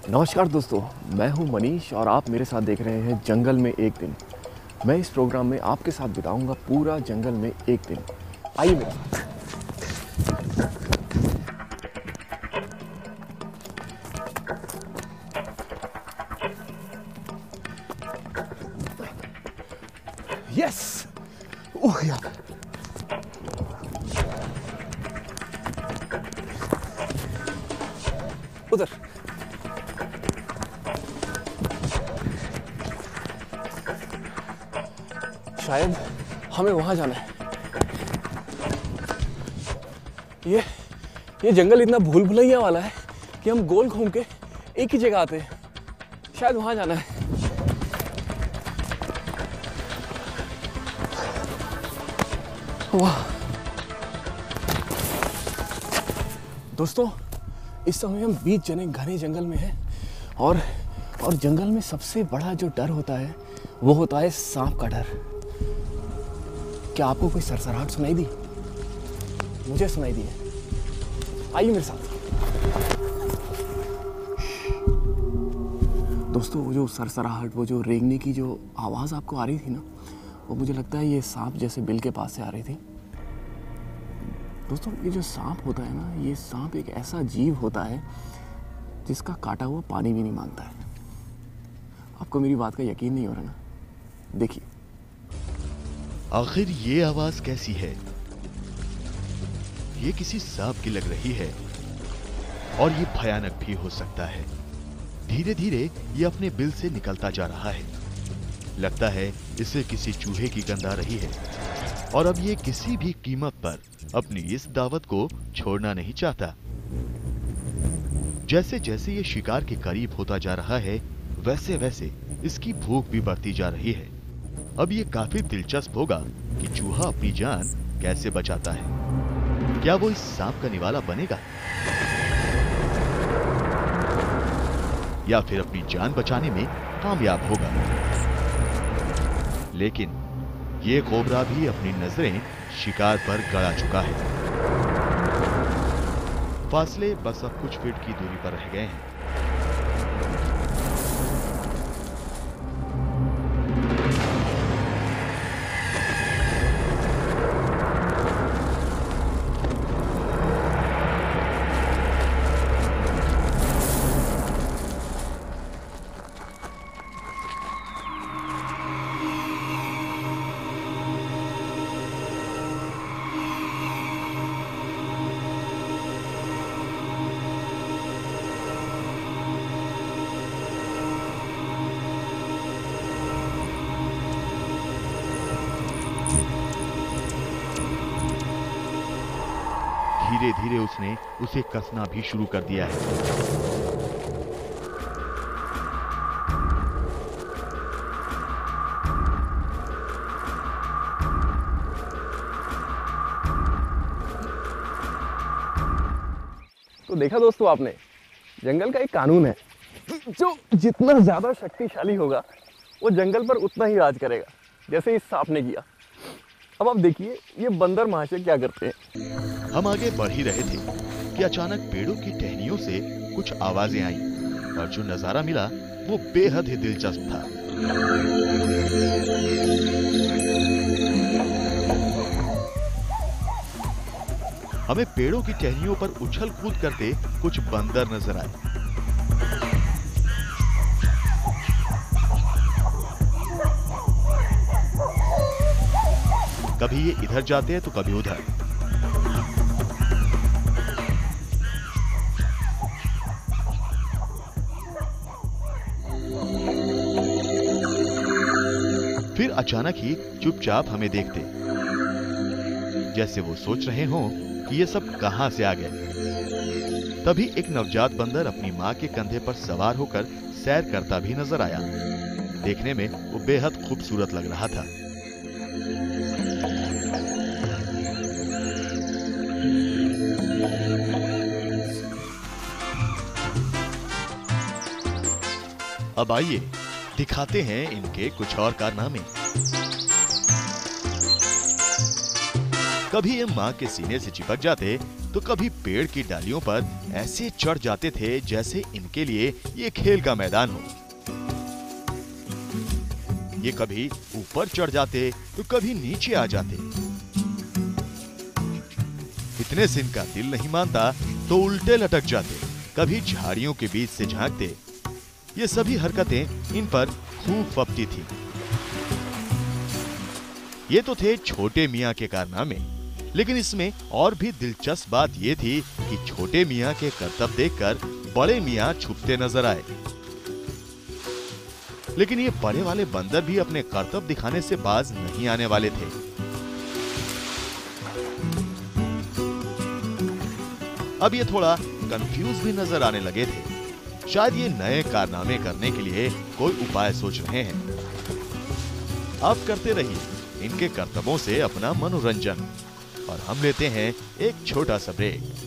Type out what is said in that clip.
नमस्कार दोस्तों, मैं हूं मनीष और आप मेरे साथ देख रहे हैं जंगल में एक दिन। मैं इस प्रोग्राम में आपके साथ बिताऊंगा पूरा जंगल में एक दिन। आइए मेरे साथ। यस, ओह यार, उधर। शायद हमें वहां जाना है। ये जंगल इतना भूल भुलैया वाला है कि हम गोल घूम के एक ही जगह आते हैं। शायद वहां जाना है। वाह दोस्तों, इस समय हम बीच घने जंगल में हैं और जंगल में सबसे बड़ा जो डर होता है वो होता है सांप का डर। क्या आपको कोई सरसराहट सुनाई दी? मुझे सुनाई दी है। आइए मेरे साथ। दोस्तों, वो जो सरसराहट, वो जो रेंगने की जो आवाज़ आपको आ रही थी ना, वो मुझे लगता है ये सांप जैसे बिल के पास से आ रही थी। दोस्तों, ये जो सांप होता है ना, ये सांप एक ऐसा जीव होता है जिसका काटा हुआ पानी भी नहीं मांगता है। आपको मेरी बात का यकीन नहीं हो रहा ना? देखिए। आखिर ये आवाज कैसी है? ये किसी सांप की लग रही है और ये भयानक भी हो सकता है। धीरे धीरे ये अपने बिल से निकलता जा रहा है। लगता है इसे किसी चूहे की गंध आ रही है और अब ये किसी भी कीमत पर अपनी इस दावत को छोड़ना नहीं चाहता। जैसे जैसे ये शिकार के करीब होता जा रहा है, वैसे वैसे इसकी भूख भी बढ़ती जा रही है। अब ये काफी दिलचस्प होगा कि चूहा अपनी जान कैसे बचाता है। क्या वो इस सांप का निवाला बनेगा या फिर अपनी जान बचाने में कामयाब होगा? लेकिन ये कोबरा भी अपनी नजरें शिकार पर गड़ा चुका है। फासले बस अब कुछ फीट की दूरी पर रह गए हैं। धीरे धीरे उसने उसे कसना भी शुरू कर दिया है। तो देखा दोस्तों आपने, जंगल का एक कानून है, जो जितना ज्यादा शक्तिशाली होगा वो जंगल पर उतना ही राज करेगा, जैसे इस सांप ने किया। अब आप देखिए ये बंदर महाशय क्या करते हैं। हम आगे बढ़ ही रहे थे कि अचानक पेड़ों की टहनियों से कुछ आवाजें आईं और जो नजारा मिला वो बेहद ही दिलचस्प था। हमें पेड़ों की टहनियों पर उछल कूद करते कुछ बंदर नजर आए। कभी ये इधर जाते हैं तो कभी उधर। फिर अचानक ही चुपचाप हमें देखते, जैसे वो सोच रहे हों कि ये सब कहां से आ गए। तभी एक नवजात बंदर अपनी मां के कंधे पर सवार होकर सैर करता भी नजर आया। देखने में वो बेहद खूबसूरत लग रहा था। अब आइए दिखाते हैं इनके कुछ और कारनामे। कभी ये मां के सीने से चिपक जाते तो कभी पेड़ की डालियों पर ऐसे चढ़ जाते थे जैसे इनके लिए ये खेल का मैदान हो। ये कभी ऊपर चढ़ जाते तो कभी नीचे आ जाते। इतने से इनका दिल नहीं मानता तो उल्टे लटक जाते, कभी झाड़ियों के बीच से झांकते। ये सभी हरकतें इन पर खूब फबती थी। ये तो थे छोटे मियाँ के कारनामे, लेकिन इसमें और भी दिलचस्प बात ये थी कि छोटे मियाँ के करतब देखकर बड़े मियाँ छुपते नजर आए। लेकिन ये बड़े वाले बंदर भी अपने करतब दिखाने से बाज नहीं आने वाले थे। अब ये थोड़ा कंफ्यूज भी नजर आने लगे थे। शायद ये नए कारनामे करने के लिए कोई उपाय सोच रहे हैं। आप करते रहिए इनके करतबों से अपना मनोरंजन, और हम लेते हैं एक छोटा सा ब्रेक।